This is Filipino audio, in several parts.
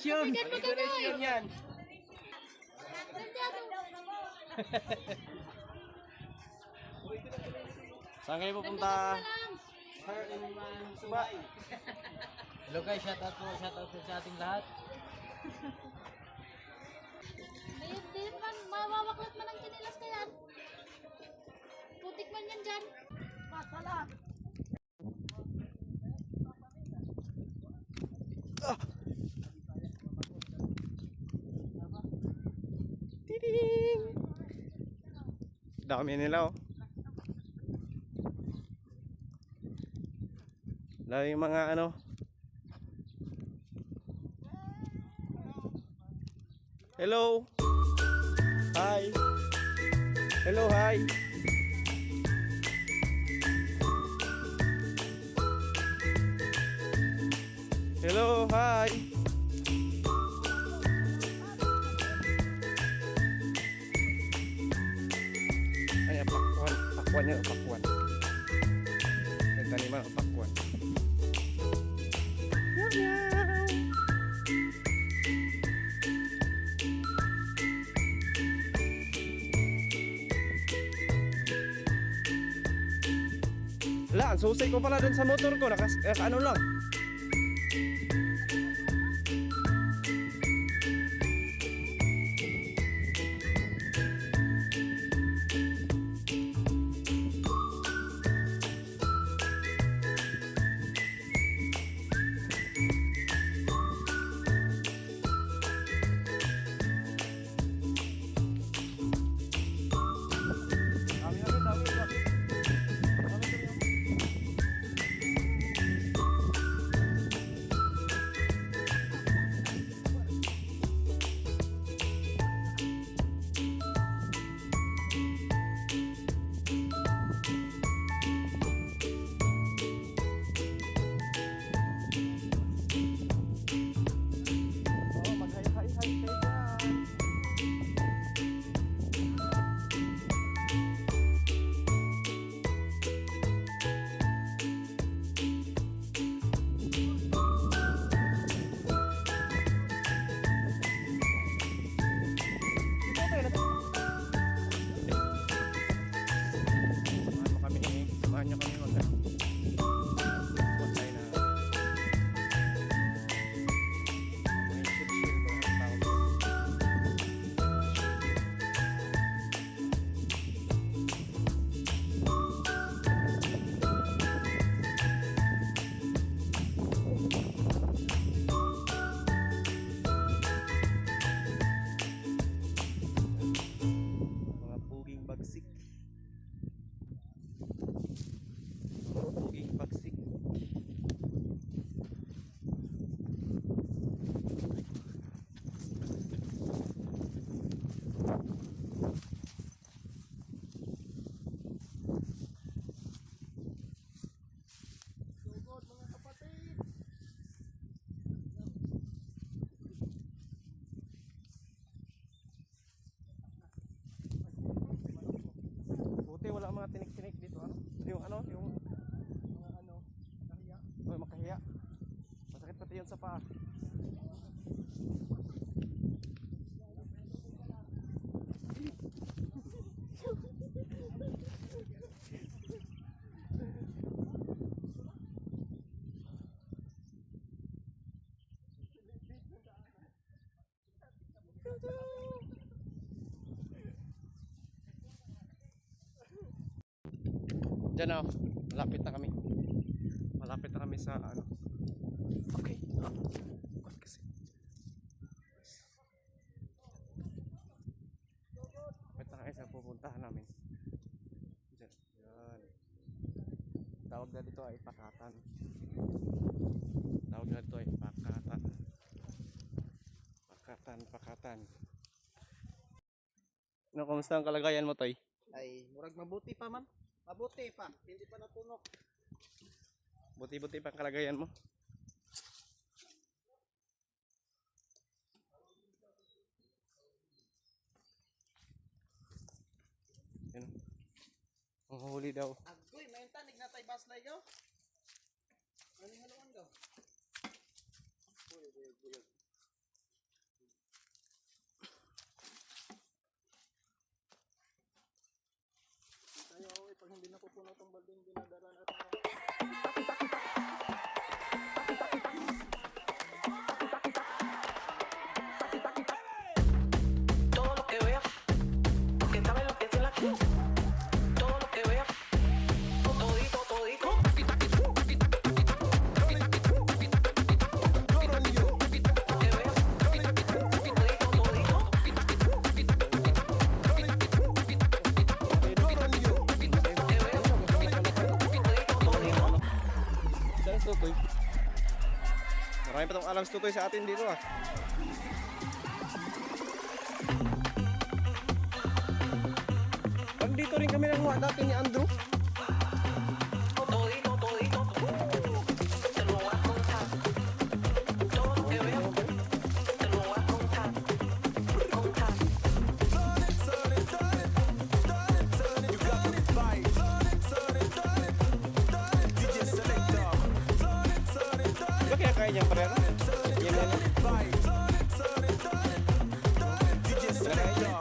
Decoration. Decoration yan. Saan kayo pupunta? Suba. Hello guys, shout out po sa ating lahat. Di man, mawawaklat man ang kinilas ka yan. Putik man yan dyan. Masala. Tiding! Dami nila oh. Dami mga ano. Hello. Hi. Hello, hi. Hello, hi. Ay, pakwan. Pakwan yan, pakwan. Nagtaniman ang pakwan. Meow, meow. Wala, ang susay ko pala dun sa motor ko. Ano lang. Wala mga tinik-tinik dito ano? Yung mga makahiya. Oh, makahiya. Masakit pati yun sa paa. Diyan oh, malapit na kami. Malapit na kami sa ano. Okay. Bakit kasi? Malapit na kami sa pupuntahan namin. Diyan. Yan. Tawag na dito ay Pakatan. Tawag na dito ay Pakatan. Pakatan. Ano, kumusta ang kalagayan mo, Toy? Ay, murag mabuti pa man. Mabuti pa, hindi pa natunog. Buti-buti pa ang kalagayan mo. Yan. Ang huli daw. Agoy, may tanig na tayo baslay gaw. Ano haluan gaw? Buyog. tutoy. Marami pa tong alam sa tutoy sa atin dito ah. Pag dito rin kami nanguha dati ni Andrew. Diba kaya kaya niyang pareho? Yan yan. Kaya niya. Kaya niya.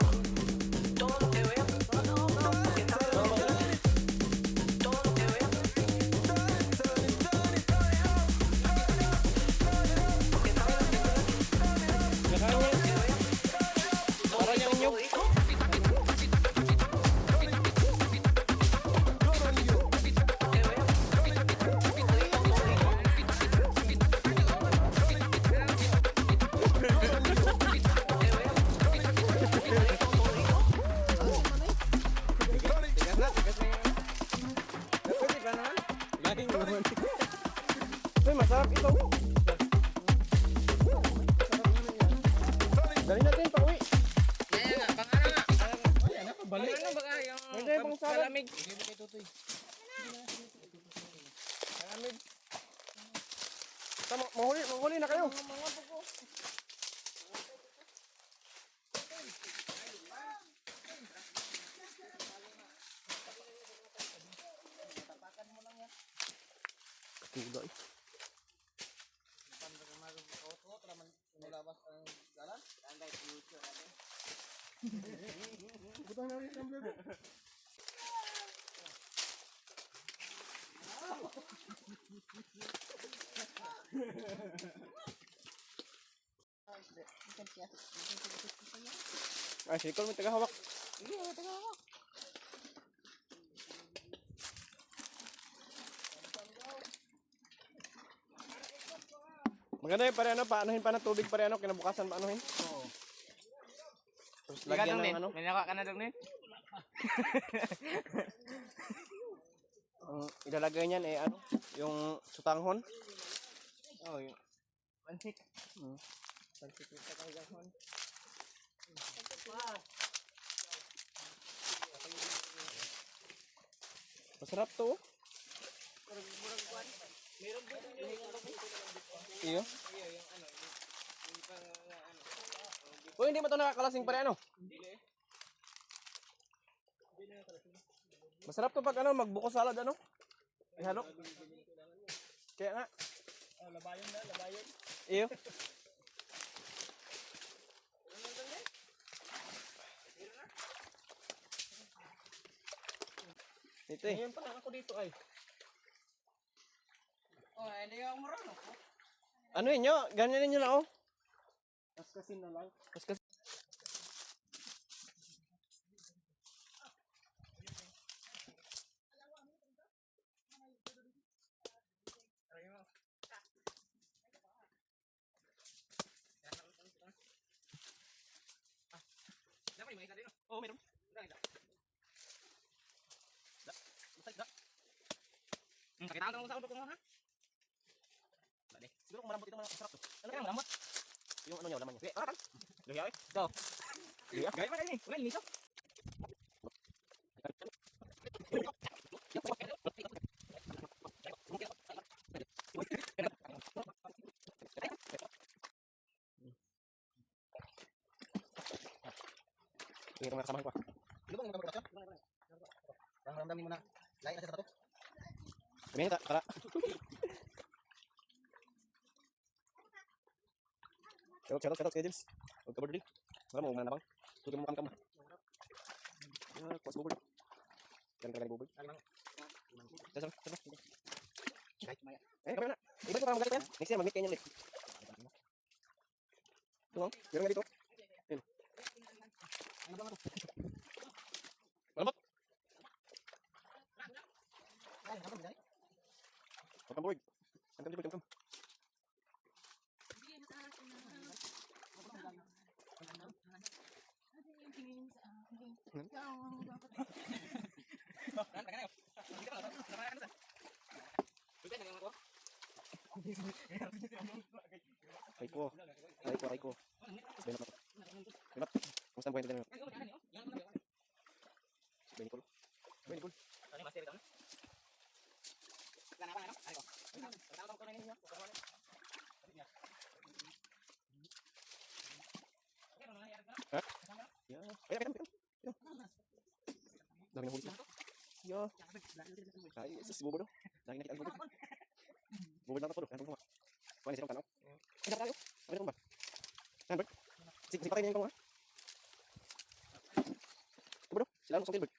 Para niyang inyo. Tigas na yun. Pwede ba naman? Laging naman. Uy, masarap ito. Dali natin pa uwi. Balik. Pwede pang salamig. Salamig. Tama, mahuli na kayo. Katula eh. Ay, sikol mo tagahawak. Maganda yung pare ano, paanuhin pa ng tubig pare ano, kinabukasan paanuhin. Oo. Tapos lagyan ng ano. May naka ka na dong nin? Ang ilalagay niyan eh ano, yung sutanghon. Oh, yung pansik. Pansik yung sutanghon. Masarap to. Iyo. Uy, hindi mo ito nakakalasing pare ano? Masarap to pag ano, magbuko salad ano? Ihalo. Kaya nga. Labayon na, labayon. Iyo. Ito eh. Ngayon pa lang ako dito ay. Oh, hindi ako marunong. Ano yun nyo? Ganyan ninyo lang oh. Kaskasin na lang. Kasi Oh, meron. Nakita ko sa ulo ko ha? siguro kung malambot ito masarap to. Ano kaya malambot? Yung ano nyo, laman nyo. Sige, Tara, luhiya eh. Go. Luhiya. Gaya pa kayo eh. Well, nito. Sige, kung nakasamahan ko ah. Ano bang magkakasya? Ang ramdamin mo na. Lain na sa tato. Kami na, tara. Shoutout kay James. Huwag ka birthday. Wala mo, umang nabang. Tuti mo kam-kam. Kuwas bubol. Yan ka bubol. Sasa. Kami na. Iba ko para magalit yan. Next time, mag-meet kayo niyan ulit. Ito mo, meron nga dito. Yun. Malambot. Welcome board. Welcome. Raiko. Raiko. Benot na to. Benot. Kamusta ang buhay nito? Benicol. Benicol. Ya. Ayo, pegang. Dami na huli siya. Ya. Ay, sus, bubod daw. Dami nakita ang bubod. Bubod na to. Ano ba? Kuha ni silang tanaw. Ay, dapat tayo. Ano na ba? Saan, Bert? Sige, patay niya yung kong, ha? Bubod daw. Sila ang songkin, Bert.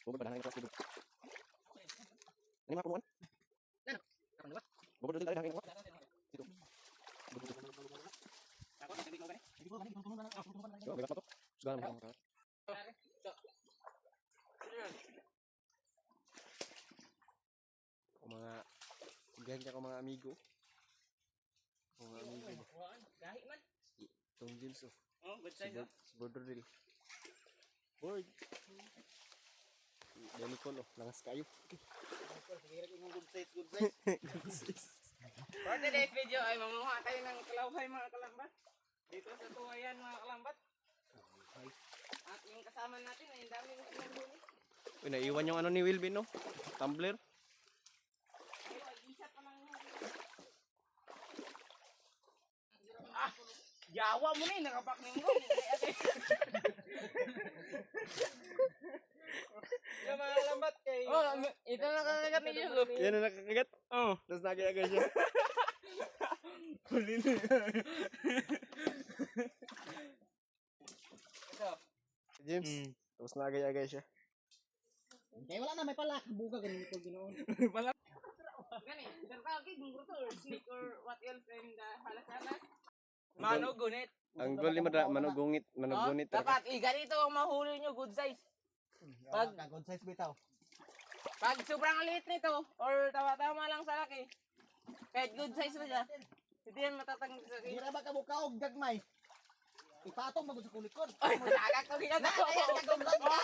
Bubod, badahan yung kelas, bubod. Ano yung mga kumuhan? Bubod daw din tayo, hangin ako. Dito. Bubod. So, bigat na to. Suga naman ako. Kung mga ganyan ko mga amigo. Mga amigo. Gahi man. Tong James oh. Oh, good size oh. Si Borderdil. Board. Benicol oh. Langas kayo. Good size. For today's video ay mamuha tayo ng kalawhay mga kalambat. Dito sa tuwayan mga kalambat. At yung kasama natin ay ang daming sinubuli. Uy, naiwan yung ano ni Wilvin no? Tumbler. Ay, isa pa lang. Ah! Yawa mo na eh, nakapak ng mo. Yung mga lambat kay... Oh, ito nakakagat ni Yelo. Yan ang nakakagat. Oh. Tapos nagay-agay siya. Huli na. Ito. James. Tapos nagay-agay siya. Kaya wala na may palak. Buka ganun ko ginoon. Pala. Gani, tertawag kay gungro to or snake or what else in the halasanas. Mano gunit. Ang goal ni Madra, manugungit. Manugunit. Dapat ganito ang mahuli nyo, good size. Pag good size bitaw. Pag sobrang liit nito or tawa-tama lang sa laki. Kahit good size mo siya. Hindi yan matatang sa Di na ba ka bukaog gagmay? Ipatong magud sa kulikod. Ay, matagak ko ginagawa Na, ko. ayan kagumlan ka.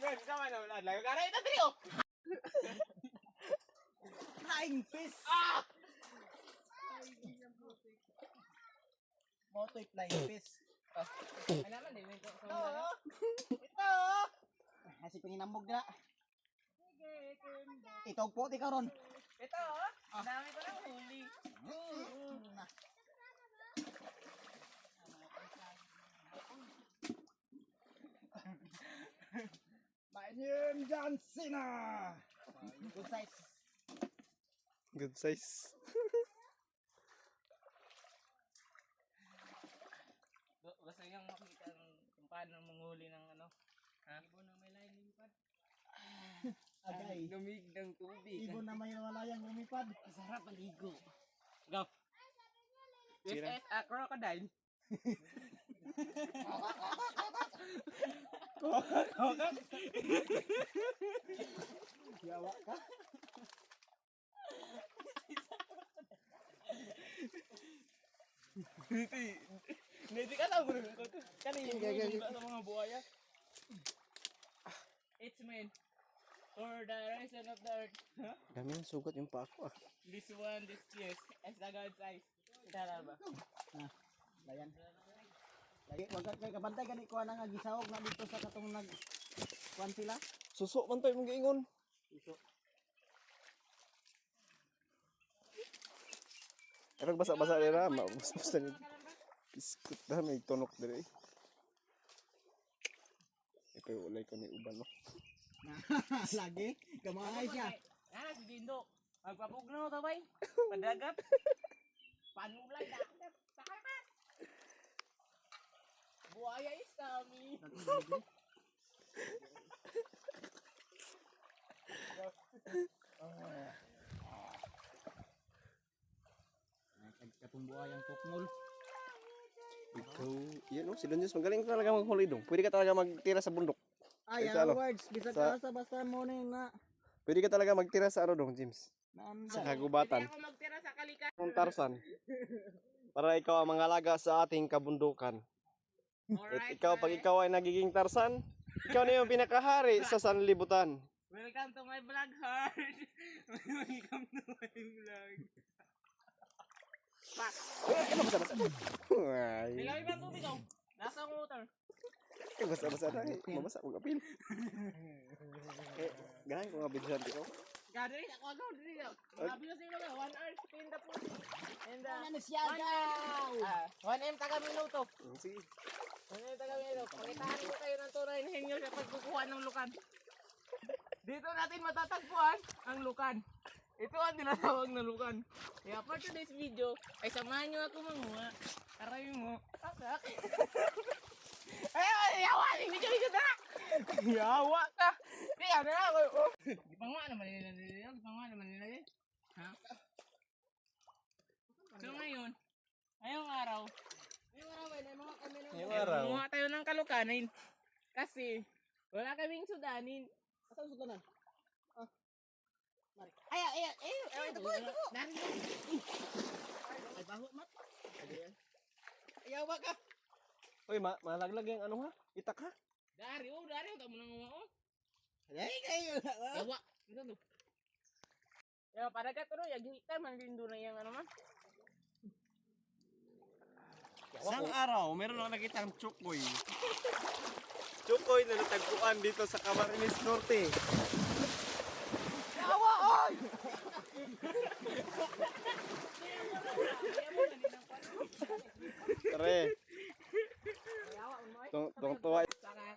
Ben, sama na wala. Layo ka na ito, trio. Flying fish. Ah! Motoy flying fish. Ay naman, di. Ito. Kasi pinginambog na. Ito po, di karon. Ito, ang dami ko ng huli. My name John Cena. Good size. Good size. Gusto niyang makita kung paano manghuli ng ano. Ha? Ibon na may lining pad. Agay. Lumig ng tubig. Ibon na may walayang lumipad. Sarap maligo. Go. This Sira. is a crocodile. Yawa ka. Hindi ka tawag mo ko. Kanina yung sa mga buhaya. It's meant for the reason of the earth. Huh? Dami ng sugat yung pa ako ah. This one, this yes, as the God's eyes. Tara ba? Layan. Lagi wag kay kabantay gani ko nga gisawog na dito sa katong nag kuan sila. Suso man tayo mong giingon. Iso. Erag basa-basa nila, maubos-ubos na nila. Biskut na, may tunok dito eh. Ito ulay ko ni uban no. Lagi gamay siya. Ah, si Dindo. Magpapugno to bay. Padagat. Panulay dagat. Sakarat. Buhaya is kami. Katong buhayang tukmol. Ikaw, yun no, si Don Diyos, magaling ka talaga maghuli dong. Pwede ka talaga magtira sa bundok. Ay, Sa ano? words bisag Sa- sa basta mo na Pwede ka talaga magtira sa ano dong, James. naanda. Sa kagubatan. Hindi ako magtira sa kalikan. Kung Tarzan. Para ikaw ang mangalaga sa ating kabundukan. At Alright. ikaw, pag ikaw ay nagiging Tarzan, Ikaw na yung pinakahari sa sanlibutan. Welcome to my vlog, heart. Welcome to my vlog. Pak. Ay, basa-basa. Ay, Bilawin ba ang tubig oh? Nasa ang water. basa-basa na eh. Mamasa kong apil. Gahay ko nga bidyan ko. Gado rin, ako agaw, dili daw. Sabi ko sa'yo na, 1 hour spin the pool. And Ano siya 1M taga minuto. Sige. 1M taga minuto. Pakitahan ko kayo ng tunay na henyo sa pagkukuha ng lukan. Dito natin matatagpuan ang lukan. Ito ang tinatawag na lukan. Kaya for today's video, ay samahan nyo ako manguha. Aray mo. Asak. Ay, yawa! Hindi ka na! Yawa ka! Kaya na ako. Di pa nga naman nila nila. Di pa nga naman nila eh. Ha? So ngayon, ngayong araw, Ngayong araw. gumawa tayo ng kalukanin. Kasi, wala kaming sudanin. Asa usod na? Ay, ito ko. Ay, baho, mat. Ayawa ka! Uy, malaglag yung ano ha? Itak ha? Dari, tamo nang umaon. Ay. Yawa! Ito to. Yawa, para ka turo, yagita, manlindo na yung ano man. Isang araw, meron ako nakitang chukoy. Chukoy na natagpuan dito sa Camarines Norte. Yawa, oy! Tare, Yawa, umoy. tong tuwa. Saka.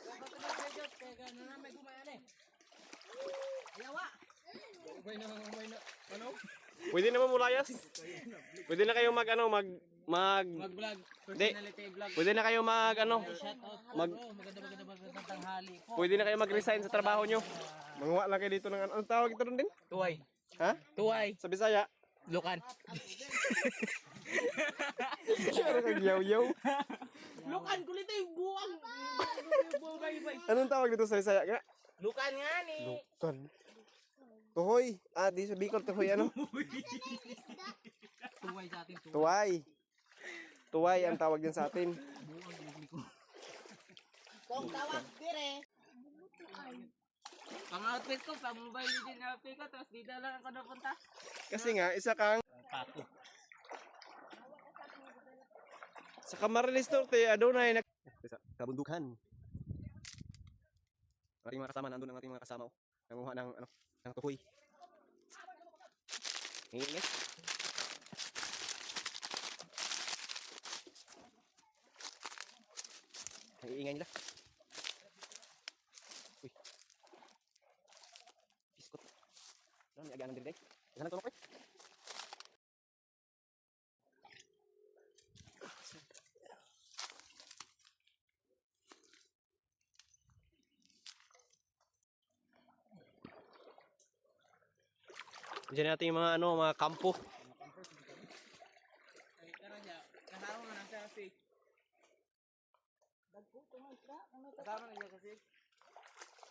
Dapat na medyo, kaya gano'n na may gumayan eh. Yawa! Pwede naman mulayas. Pwede na kayo mag ano, mag Mag-vlog, personality vlog. pwede na kayo mag ano, Shout out mag bro, maganda tanghali po. pwede na kayo mag-resign sa trabaho nyo. Manguha lang kayo dito ng ano, anong tawag ito rin din? Tuway. Ha? Tuway. Sa Bisaya? Lukan. Kaya kang yaw-yaw. Lukan, kulit yung buwang. Anong tawag dito sa Bisaya nga? Lukan nga ni. Lukan. Tuhoy. Ah, di sa Bicol, tuhoy ano? Tuway sa atin. Tuway. Tuway ang tawag din sa atin. Kung tawag dire. Pang-outfit ko, pang-mobile din outfit ko, tapos dito lang ako napunta. Kasi nga, isa kang sa Camarines Norte, adunay sa kabundukan. Ating mga kasama, nandun ang ating mga kasama. Nanguha ng ano, ng tuhoy. Ingay. Ang iingay nila. Uy. Biskot. Ano, may aganan din day. Ano tulong ko eh? Diyan natin yung mga ano, mga kampo. Ay, tara siya. Kasama na siya kasi. Kasama na siya kasi.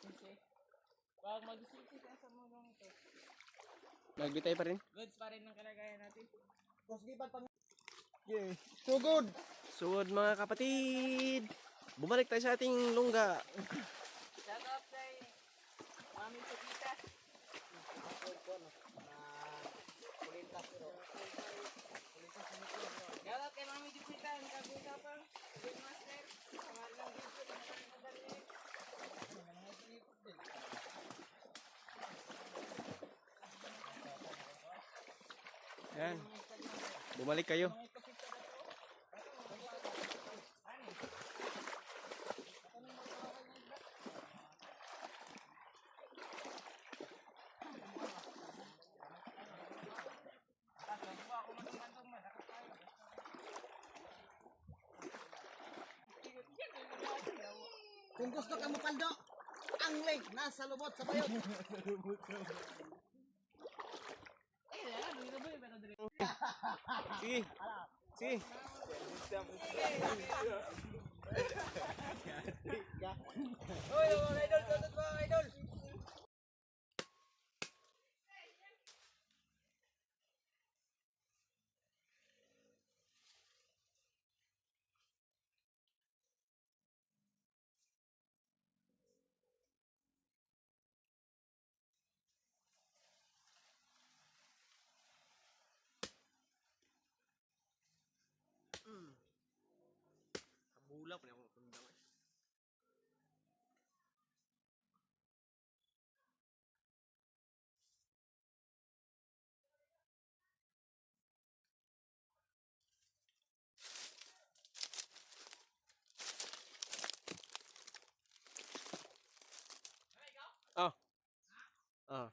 Kasi. Pag mag-sisi ka sa mga ito. Nagbitay pa rin. Goods pa rin ang kalagayan natin. Yeah. So good. So good mga kapatid. Bumalik tayo sa ating lungga. Shout out kay Mami Sukita. Shout out kay Mami Sukita. Ang kag-usapan. Game Master. Pangalan ng video. Pangalan ng madali. Yan. Bumalik kayo. Kung gusto ka mapaldo, ang link nasa lubot sa bayot. Sige. Sige. Oy, idol, idol. Ulang pa niya ako kundang. Ah. Ah.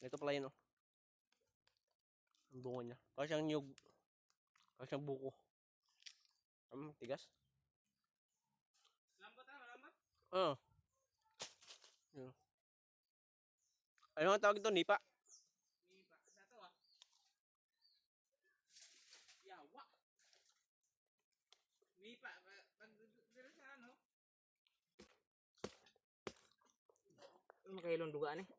Ito pala yun, oh. Ang bunga niya. Parang siyang nyug. Parang siyang buko. Tigas. Lambat ah, lambat. Ah. Yun. Ano ang tawag ito? Nipa? Nipa. Sa to ah. Yawa. Nipa. Pag dito sa ano? Ano makailong dugaan eh?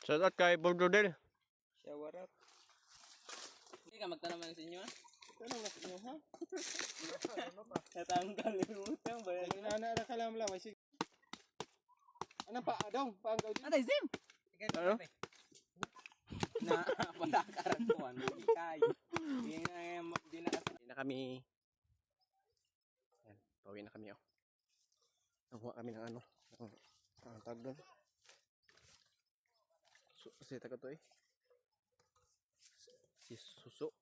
Shout out kay Bordodel. Siya warap. Hindi ka magtanaman sa inyo ah? Ano mas inyo ha? Natanggal yung utang ba yan? Inana ra kalam lang sige. Ano pa adong paanggaw di. Ano Zim? Ano? Na patakaran mo ano di kayo. Di na kasi. Pauwi na kami. Yan, pauwi na kami, oh. Nakuha kami ng ano. Ang tawag doon. Kasi taga to eh. Si Suso.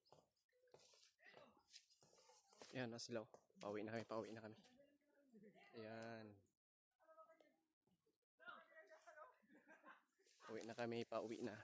Ayan na sila, oh. Pauwi na kami, pauwi na kami. Ayan. Pauwi na kami, pauwi na.